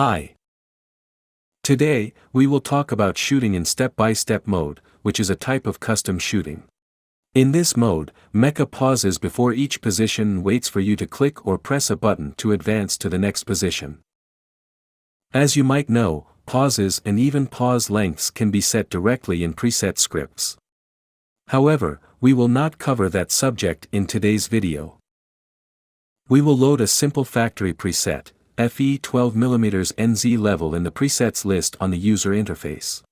Hi. Today, we will talk about shooting in step-by-step mode, which is a type of custom shooting. In this mode, MECHA pauses before each position and waits for you to click or press a button to advance to the next position. As you might know, pauses and even pause lengths can be set directly in preset scripts. However, we will not cover that subject in today's video. We will load a simple factory preset, FE 12mm NZ level in the presets list on the user interface.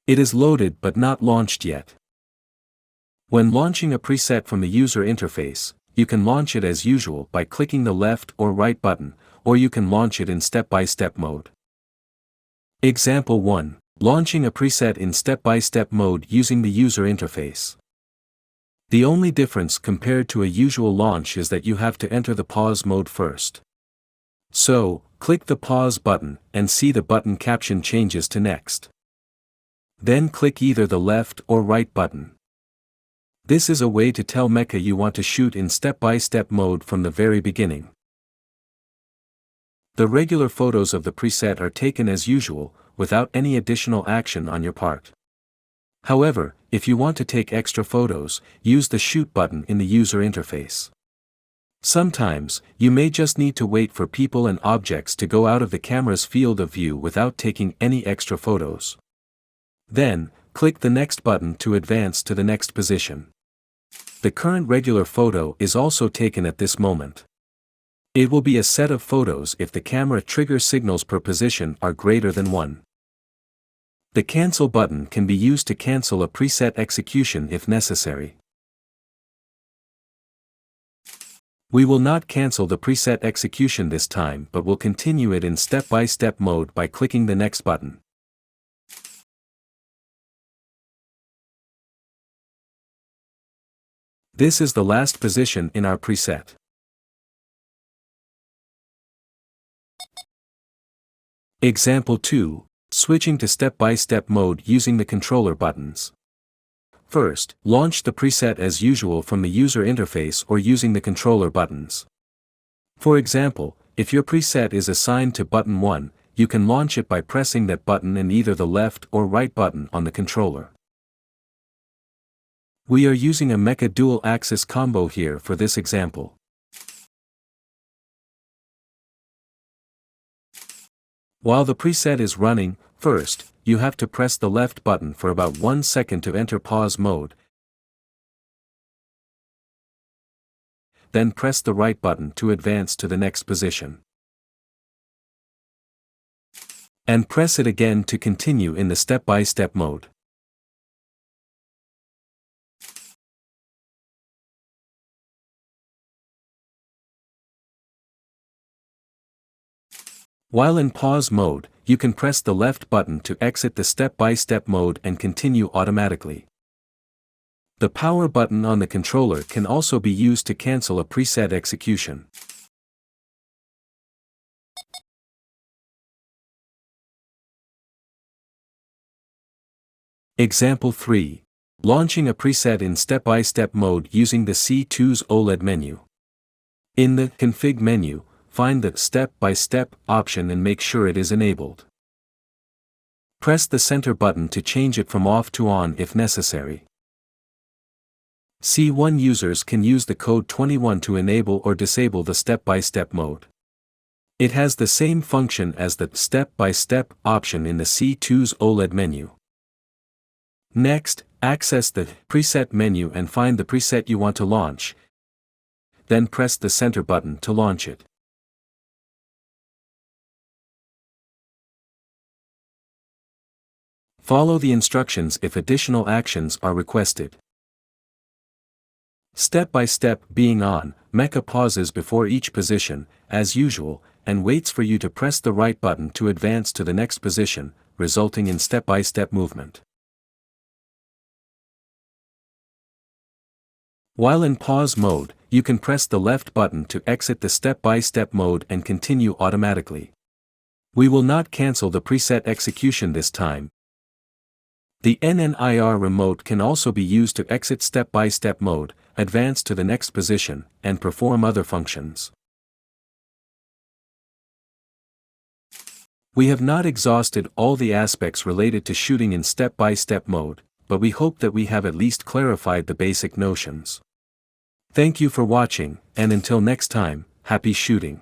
It is loaded but not launched yet. When launching a preset from the user interface, you can launch it as usual by clicking the left or right button, or you can launch it in step-by-step mode. Example 1. Launching a preset in step-by-step mode using the user interface. The only difference compared to a usual launch is that you have to enter the pause mode first. So, click the pause button and see the button caption changes to next. Then click either the left or right button. This is a way to tell MECHA you want to shoot in step-by-step mode from the very beginning. The regular photos of the preset are taken as usual, without any additional action on your part. However, if you want to take extra photos, use the shoot button in the user interface. Sometimes, you may just need to wait for people and objects to go out of the camera's field of view without taking any extra photos. Then, click the next button to advance to the next position. The current regular photo is also taken at this moment. It will be a set of photos if the camera trigger signals per position are greater than 1. The cancel button can be used to cancel a preset execution if necessary. We will not cancel the preset execution this time but will continue it in step-by-step mode by clicking the next button. This is the last position in our preset. Example 2. Switching to step-by-step mode using the controller buttons. First, launch the preset as usual from the user interface or using the controller buttons. For example, if your preset is assigned to button 1, you can launch it by pressing that button and either the left or right button on the controller. We are using a MECHA dual-axis combo here for this example. While the preset is running, first, you have to press the left button for about 1 second to enter pause mode. Then press the right button to advance to the next position. And press it again to continue in the step-by-step mode. While in pause mode, you can press the left button to exit the step-by-step mode and continue automatically. The power button on the controller can also be used to cancel a preset execution. Example 3. Launching a preset in step-by-step mode using the C2's OLED menu. In the Config menu, find the Step-by-Step option and make sure it is enabled. Press the center button to change it from off to on if necessary. C1 users can use the code 21 to enable or disable the step-by-step mode. It has the same function as the Step-by-Step option in the C2's OLED menu. Next, access the Preset menu and find the preset you want to launch. Then press the center button to launch it. Follow the instructions if additional actions are requested. Step-by-step being on, MECHA pauses before each position, as usual, and waits for you to press the right button to advance to the next position, resulting in step-by-step movement. While in pause mode, you can press the left button to exit the step-by-step mode and continue automatically. We will not cancel the preset execution this time. The NNIR remote can also be used to exit step-by-step mode, advance to the next position, and perform other functions. We have not exhausted all the aspects related to shooting in step-by-step mode, but we hope that we have at least clarified the basic notions. Thank you for watching, and until next time, happy shooting.